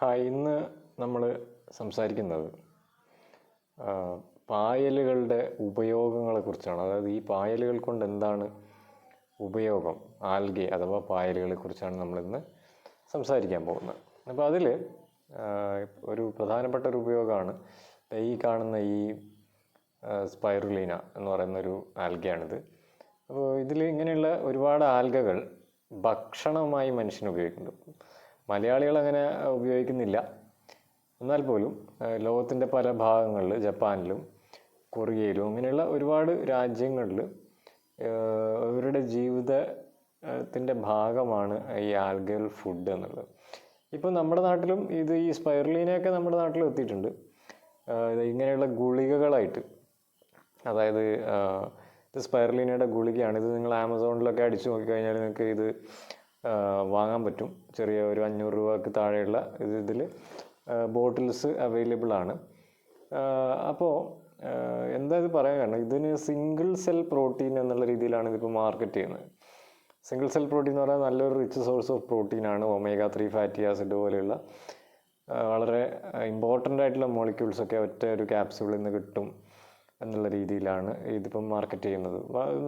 ഇന്ന് നമ്മൾ സംസാരിക്കുന്നത് പായലുകളുടെ ഉപയോഗങ്ങളെക്കുറിച്ചാണ്. അതായത് ഈ പായലുകൾ കൊണ്ട് എന്താണ് ഉപയോഗം, ആൽഗെ അഥവാ പായലുകളെക്കുറിച്ചാണ് നമ്മളിന്ന് സംസാരിക്കാൻ പോകുന്നത്. അപ്പോൾ അതിൽ ഒരു പ്രധാനപ്പെട്ട ഒരു ഉപയോഗമാണ് ഈ കാണുന്ന ഈ സ്പൈറുലീന എന്ന് പറയുന്നൊരു ആൽഗയാണിത്. അപ്പോൾ ഇതിൽ ഇങ്ങനെയുള്ള ഒരുപാട് ആൽഗകൾ ഭക്ഷണമായി മനുഷ്യൻ ഉപയോഗിക്കുന്നുണ്ട്. മലയാളികൾ അങ്ങനെ ഉപയോഗിക്കുന്നില്ല. എന്നാൽ പോലും ലോകത്തിൻ്റെ പല ഭാഗങ്ങളിൽ, ജപ്പാനിലും കൊറിയയിലും അങ്ങനെയുള്ള ഒരുപാട് രാജ്യങ്ങളിൽ അവരുടെ ജീവിതത്തിൻ്റെ ഭാഗമാണ് ഈ ആൽഗൽ ഫുഡ് എന്നുള്ളത്. ഇപ്പോൾ നമ്മുടെ നാട്ടിലും ഈ സ്പൈറുലീനയൊക്കെ നമ്മുടെ നാട്ടിലും എത്തിയിട്ടുണ്ട്. ഇങ്ങനെയുള്ള ഗുളികകളായിട്ട്, അതായത് ഇത് സ്പൈറുലീനയുടെ ഗുളികയാണ്. ഇത് നിങ്ങൾ ആമസോണിലൊക്കെ അടിച്ചു നോക്കിക്കഴിഞ്ഞാൽ നിങ്ങൾക്ക് ഇത് വാങ്ങാൻ പറ്റും. ചെറിയ ഒരു 500 രൂപയ്ക്ക് താഴെയുള്ള ഇതിൽ ബോട്ടിൽസ് അവൈലബിൾ ആണ്. അപ്പോൾ എന്താ ഇത് പറയാൻ കാരണം, ഇതിന് സിംഗിൾ സെൽ പ്രോട്ടീൻ എന്നുള്ള രീതിയിലാണ് ഇതിപ്പോൾ മാർക്കറ്റ് ചെയ്യുന്നത്. സിംഗിൾ സെൽ പ്രോട്ടീൻ എന്ന് പറഞ്ഞാൽ നല്ലൊരു റിച്ച് സോഴ്സ് ഓഫ് പ്രോട്ടീനാണ്. omega-3 ഫാറ്റി ആസിഡ് പോലെയുള്ള വളരെ ഇമ്പോർട്ടൻ്റ് ആയിട്ടുള്ള മോളിക്യൂൾസൊക്കെ ഒറ്റ ഒരു ക്യാപ്സ്യൂളിൽ നിന്ന് കിട്ടും എന്നുള്ള രീതിയിലാണ് ഇതിപ്പം മാർക്കറ്റ് ചെയ്യുന്നത്.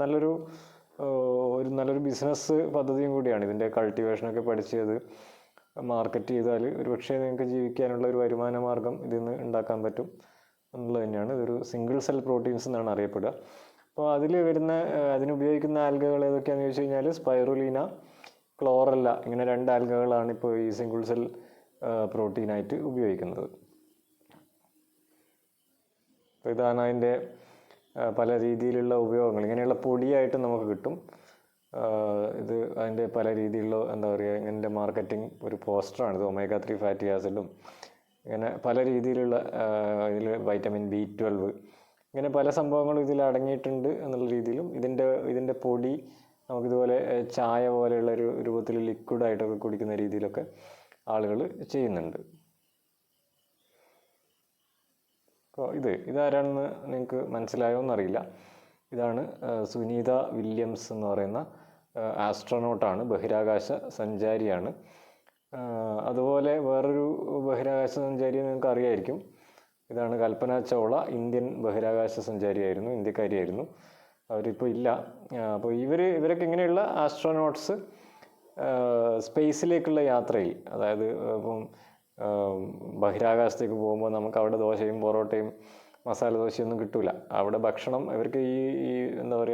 നല്ലൊരു ബിസിനസ് പദ്ധതിയും കൂടിയാണ്. ഇതിൻ്റെ കൾട്ടിവേഷനൊക്കെ പഠിച്ചത് മാർക്കറ്റ് ചെയ്താൽ ഒരുപക്ഷെ നിങ്ങൾക്ക് ജീവിക്കാനുള്ള ഒരു വരുമാന മാർഗം ഇതിൽ നിന്ന് ഉണ്ടാക്കാൻ പറ്റും എന്നുള്ളത് തന്നെയാണ്. ഇതൊരു സിംഗിൾ സെൽ പ്രോട്ടീൻസ് എന്നാണ് അറിയപ്പെടുക. അപ്പോൾ അതിനുപയോഗിക്കുന്ന ആൽഗകൾ ഏതൊക്കെയാണെന്ന് ചോദിച്ചു കഴിഞ്ഞാൽ സ്പൈറുലീന, ക്ലോറല്ല, ഇങ്ങനെ 2 ആൽഗകളാണ് ഇപ്പോൾ ഈ സിംഗിൾ സെൽ പ്രോട്ടീനായിട്ട് ഉപയോഗിക്കുന്നത്. അപ്പോൾ ഇതാണ് അതിൻ്റെ പല രീതിയിലുള്ള ഉപയോഗങ്ങൾ. ഇങ്ങനെയുള്ള പൊടിയായിട്ട് നമുക്ക് കിട്ടും. ഇത് അതിൻ്റെ പല രീതിയിലുള്ള ഇങ്ങനത്തെ മാർക്കറ്റിംഗ് ഒരു പോസ്റ്ററാണിത്. omega-3 ഫാറ്റി ആസിഡും ഇങ്ങനെ പല രീതിയിലുള്ള ഇതിൽ വൈറ്റമിൻ B12 ഇങ്ങനെ പല സംഭവങ്ങളും ഇതിൽ അടങ്ങിയിട്ടുണ്ട് എന്നുള്ള രീതിയിലും ഇതിൻ്റെ പൊടി നമുക്കിതുപോലെ ചായ പോലെയുള്ള ഒരു രൂപത്തിൽ ലിക്വിഡായിട്ടൊക്കെ കുടിക്കുന്ന രീതിയിലൊക്കെ ആളുകൾ ചെയ്യുന്നുണ്ട്. അപ്പോൾ ഇതാരാണെന്ന് നിങ്ങൾക്ക് മനസ്സിലായോ എന്നറിയില്ല. ഇതാണ് സുനീത വില്യംസ് എന്ന് പറയുന്ന ആസ്ട്രോനോട്ടാണ്, ബഹിരാകാശ സഞ്ചാരിയാണ്. അതുപോലെ വേറൊരു ബഹിരാകാശ സഞ്ചാരി നിങ്ങൾക്ക് അറിയായിരിക്കും. ഇതാണ് കൽപ്പന ചൗള, ഇന്ത്യൻ ബഹിരാകാശ സഞ്ചാരിയായിരുന്നു, ഇന്ത്യക്കാരിയായിരുന്നു. അവരിപ്പോൾ ഇല്ല. അപ്പോൾ ഇവരൊക്കെ ഇങ്ങനെയുള്ള ആസ്ട്രോനോട്ട്സ് സ്പേസിലേക്കുള്ള യാത്രയിൽ, അതായത് ഇപ്പം ബഹിരാകാശത്തേക്ക് പോകുമ്പോൾ നമുക്ക് അവിടെ ദോശയും പൊറോട്ടയും മസാല ദോശയൊന്നും കിട്ടില്ല. അവിടെ ഭക്ഷണം ഇവർക്ക് ഈ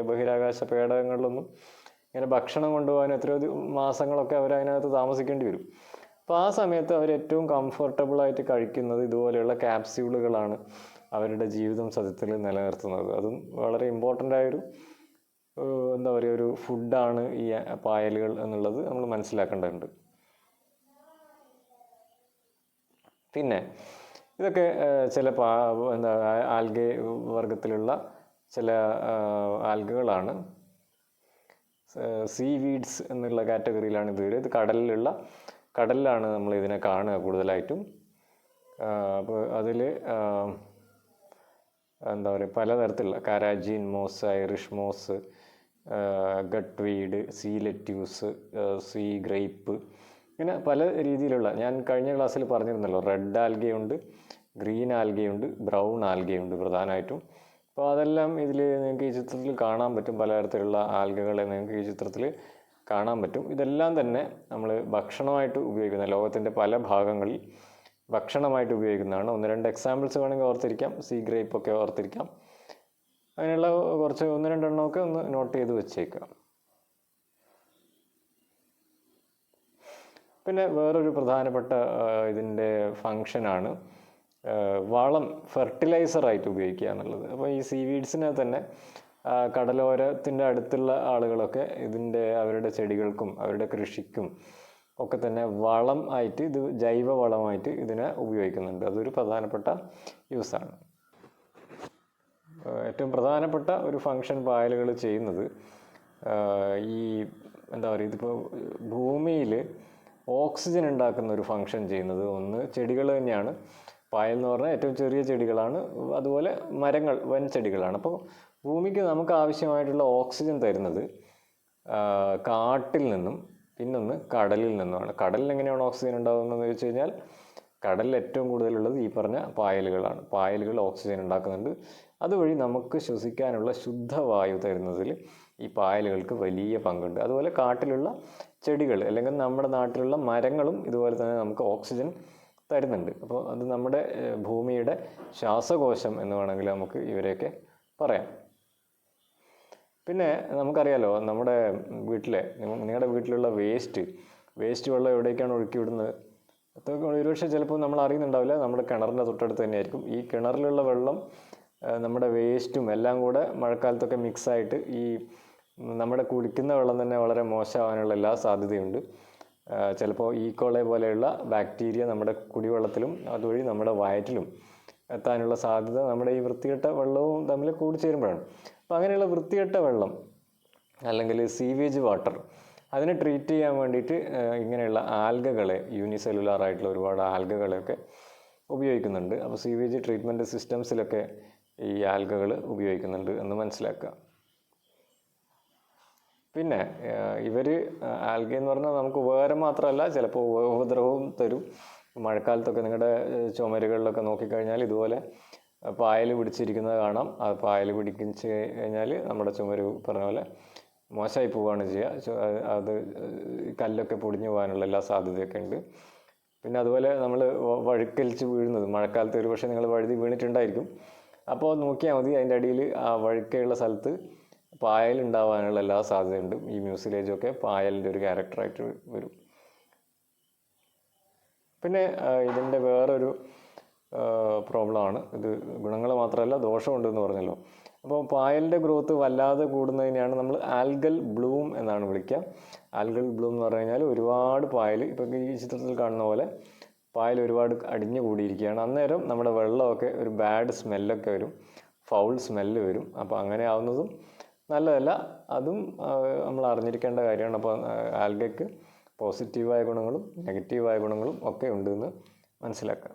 ബഹിരാകാശ പേടകങ്ങളിലൊന്നും ഇങ്ങനെ ഭക്ഷണം കൊണ്ടുപോകാൻ എത്രയോ മാസങ്ങളൊക്കെ അവരതിനകത്ത് താമസിക്കേണ്ടി വരും. അപ്പോൾ ആ സമയത്ത് അവർ ഏറ്റവും കംഫർട്ടബിളായിട്ട് കഴിക്കുന്നത് ഇതുപോലെയുള്ള ക്യാപ്സ്യൂളുകളാണ് അവരുടെ ജീവിതം സത്യത്തിൽ നിലനിർത്തുന്നത്. അതും വളരെ ഇമ്പോർട്ടൻ്റ് ആയൊരു ഒരു ഫുഡാണ് ഈ പായലുകൾ എന്നുള്ളത് നമ്മൾ മനസ്സിലാക്കേണ്ടതുണ്ട്. പിന്നെ ഇതൊക്കെ ചില ആൽഗെ വർഗത്തിലുള്ള ചില ആൽഗകളാണ്. സീ വീഡ്സ് എന്നുള്ള കാറ്റഗറിയിലാണ് ഇത് വരിക. ഇത് കടലിലാണ് നമ്മൾ ഇതിനെ കാണുക കൂടുതലായിട്ടും. അപ്പോൾ അതിൽ പലതരത്തിലുള്ള carrageen moss, Irish moss, gutweed, sea lettuce, sea grape, ഇങ്ങനെ പല രീതിയിലുള്ള, ഞാൻ കഴിഞ്ഞ ക്ലാസ്സിൽ പറഞ്ഞിരുന്നല്ലോ, റെഡ് ആൽഗയുണ്ട്, ഗ്രീൻ ആൽഗയുണ്ട്, ബ്രൗൺ ആൽഗയുണ്ട് പ്രധാനമായിട്ടും. അപ്പോൾ അതെല്ലാം ഇതിൽ നിങ്ങൾക്ക് ഈ ചിത്രത്തിൽ കാണാൻ പറ്റും. പലതരത്തിലുള്ള ആൽഗകളെ നിങ്ങൾക്ക് ഈ ചിത്രത്തിൽ കാണാൻ പറ്റും. ഇതെല്ലാം തന്നെ നമ്മൾ ഭക്ഷണമായിട്ട് ഉപയോഗിക്കുന്ന, ലോകത്തിൻ്റെ പല ഭാഗങ്ങളിൽ ഭക്ഷണമായിട്ട് ഉപയോഗിക്കുന്നതാണ്. 1-2 എക്സാമ്പിൾസ് വേണമെങ്കിൽ ഓർത്തിരിക്കാം. സീ ഗ്രേപ്പൊക്കെ ഓർത്തിരിക്കാം. അങ്ങനെയുള്ള കുറച്ച് 1-2 എണ്ണമൊക്കെ ഒന്ന് നോട്ട് ചെയ്ത് വെച്ചേക്കാം. പിന്നെ വേറൊരു പ്രധാനപ്പെട്ട ഇതിൻ്റെ ഫങ്ഷനാണ് വളം, ഫെർട്ടിലൈസറായിട്ട് ഉപയോഗിക്കുക എന്നുള്ളത്. അപ്പോൾ ഈ സീവീഡ്സിനെ തന്നെ കടലോരത്തിൻ്റെ അടുത്തുള്ള ആളുകളൊക്കെ അവരുടെ ചെടികൾക്കും അവരുടെ കൃഷിക്കും ഒക്കെ തന്നെ വളം ആയിട്ട്, ഇത് ജൈവ വളമായിട്ട് ഇതിനെ ഉപയോഗിക്കുന്നുണ്ട്. അതൊരു പ്രധാനപ്പെട്ട യൂസാണ്. ഏറ്റവും പ്രധാനപ്പെട്ട ഒരു ഫങ്ഷൻ പായലുകൾ ചെയ്യുന്നത് ഇതിപ്പോൾ ഭൂമിയിൽ ഓക്സിജൻ ഉണ്ടാക്കുന്ന ഒരു ഫങ്ഷൻ ചെയ്യുന്നത് ഒന്ന് ചെടികൾ തന്നെയാണ്. പായൽ എന്ന് പറഞ്ഞാൽ ഏറ്റവും ചെറിയ ചെടികളാണ്, അതുപോലെ മരങ്ങൾ, വൻ ചെടികളാണ്. അപ്പോൾ ഭൂമിക്ക് നമുക്ക് ആവശ്യമായിട്ടുള്ള ഓക്സിജൻ തരുന്നത് കാട്ടിൽ നിന്നും പിന്നൊന്ന് കടലിൽ നിന്നുമാണ്. കടലിൽ എങ്ങനെയാണ് ഓക്സിജൻ ഉണ്ടാകുന്നതെന്ന് ചോദിച്ചു കഴിഞ്ഞാൽ കടലിൽ ഏറ്റവും കൂടുതലുള്ളത് ഈ പറഞ്ഞ പായലുകളാണ്. പായലുകൾ ഓക്സിജൻ ഉണ്ടാക്കുന്നുണ്ട്. അതുവഴി നമുക്ക് ശ്വസിക്കാനുള്ള ശുദ്ധവായു തരുന്നതിൽ ഈ പായലുകൾക്ക് വലിയ പങ്കുണ്ട്. അതുപോലെ കാട്ടിലുള്ള ചെടികൾ അല്ലെങ്കിൽ നമ്മുടെ നാട്ടിലുള്ള മരങ്ങളും ഇതുപോലെ തന്നെ നമുക്ക് ഓക്സിജൻ തരുന്നുണ്ട്. അപ്പോൾ അത് നമ്മുടെ ഭൂമിയുടെ ശ്വാസകോശം എന്ന് വേണമെങ്കിൽ നമുക്ക് ഇവരെയൊക്കെ പറയാം. പിന്നെ നമുക്കറിയാലോ, നമ്മുടെ വീട്ടിലെ നിങ്ങളുടെ വീട്ടിലുള്ള വേസ്റ്റ് വെള്ളം എവിടേക്കാണ് ഒഴുക്കി വിടുന്നത്? അതൊക്കെ ഒരുപക്ഷെ ചിലപ്പോൾ നമ്മൾ അറിയുന്നുണ്ടാവില്ല, നമ്മുടെ കിണറിൻ്റെ തൊട്ടടുത്ത് തന്നെയായിരിക്കും. ഈ കിണറിലുള്ള വെള്ളം നമ്മുടെ വേസ്റ്റും എല്ലാം കൂടെ മഴക്കാലത്തൊക്കെ മിക്സായിട്ട് ഈ നമ്മുടെ കുടിക്കുന്ന വെള്ളം തന്നെ വളരെ മോശമാകാനുള്ള എല്ലാ സാധ്യതയുണ്ട്. ചിലപ്പോൾ ഈക്കോളെ പോലെയുള്ള ബാക്ടീരിയ നമ്മുടെ കുടിവെള്ളത്തിലും അതുവഴി നമ്മുടെ വയറ്റിലും എത്താനുള്ള സാധ്യത നമ്മുടെ ഈ വൃത്തികെട്ട വെള്ളവും തമ്മിൽ കൂടിച്ചേരുമ്പോഴാണ്. അപ്പോൾ അങ്ങനെയുള്ള വൃത്തികെട്ട വെള്ളം അല്ലെങ്കിൽ സീവേജ് വാട്ടർ അതിനെ ട്രീറ്റ് ചെയ്യാൻ വേണ്ടിയിട്ട് ഇങ്ങനെയുള്ള ആൽഗകളെ, യൂണിസെല്ലുലാർ ആയിട്ടുള്ള ഒരുപാട് ആൽഗകളെയൊക്കെ ഉപയോഗിക്കുന്നുണ്ട്. അപ്പോൾ സീവേജ് ട്രീറ്റ്മെൻറ്റ് സിസ്റ്റംസിലൊക്കെ ഈ ആൽഗകൾ ഉപയോഗിക്കുന്നുണ്ട് എന്ന് മനസ്സിലാക്കുക. പിന്നെ ഇവർ ആൽഗ എന്ന് പറഞ്ഞാൽ നമുക്ക് ഉപകാരം മാത്രമല്ല, ചിലപ്പോൾ ഉപദ്രവവും തരും. മഴക്കാലത്തൊക്കെ നിങ്ങളുടെ ചുമരുകളിലൊക്കെ നോക്കിക്കഴിഞ്ഞാൽ ഇതുപോലെ പായൽ പിടിച്ചിരിക്കുന്നത് കാണാം. ആ പായൽ പിടിച്ച് കഴിഞ്ഞാൽ നമ്മുടെ ചുമര് പറഞ്ഞ പോലെ മോശമായി പോവുകയാണ് ചെയ്യുക. അത് കല്ലൊക്കെ പൊടിഞ്ഞു പോകാനുള്ള എല്ലാ സാധ്യതയൊക്കെ ഉണ്ട്. പിന്നെ അതുപോലെ നമ്മൾ വഴുക്കലിച്ച് വീഴുന്നത്, മഴക്കാലത്ത് ഒരു പക്ഷേ നിങ്ങൾ വഴുതി വീണിട്ടുണ്ടായിരിക്കും. അപ്പോൾ നോക്കിയാൽ മതി, അതിൻ്റെ അടിയിൽ ആ വഴുക്കയുള്ള സ്ഥലത്ത് പായൽ ഉണ്ടാവാനുള്ള എല്ലാ സാധ്യതയുണ്ട്. ഈ മ്യൂസിലേജൊക്കെ പായലിൻ്റെ ഒരു ക്യാരക്ടറായിട്ട് വരും. പിന്നെ ഇതിൻ്റെ വേറൊരു പ്രോബ്ലമാണ്, ഇത് ഗുണങ്ങൾ മാത്രമല്ല ദോഷമുണ്ടെന്ന് പറഞ്ഞല്ലോ. അപ്പോൾ പായലിൻ്റെ ഗ്രോത്ത് വല്ലാതെ കൂടുന്നതിനെയാണ് നമ്മൾ ആൽഗൽ ബ്ലൂം എന്നാണ് വിളിക്കുക. ആൽഗൽ ബ്ലൂം എന്ന് പറഞ്ഞു കഴിഞ്ഞാൽ ഒരുപാട് പായൽ, ഇപ്പം ഈ ചിത്രത്തിൽ കാണുന്ന പോലെ പായൽ ഒരുപാട് അടിഞ്ഞു കൂടിയിരിക്കുകയാണ്. അന്നേരം നമ്മുടെ വെള്ളമൊക്കെ ഒരു ബാഡ് സ്മെല്ലൊക്കെ വരും, ഫൗൾ സ്മെല്ല് വരും. അപ്പോൾ അങ്ങനെ ആവുന്നതും നല്ലതല്ല, അതും നമ്മൾ അറിഞ്ഞിരിക്കേണ്ട കാര്യമാണ്. അപ്പോൾ ആൽഗയ്ക്ക് പോസിറ്റീവായ ഗുണങ്ങളും നെഗറ്റീവായ ഗുണങ്ങളും ഒക്കെ ഉണ്ടെന്ന് മനസ്സിലാക്കാം.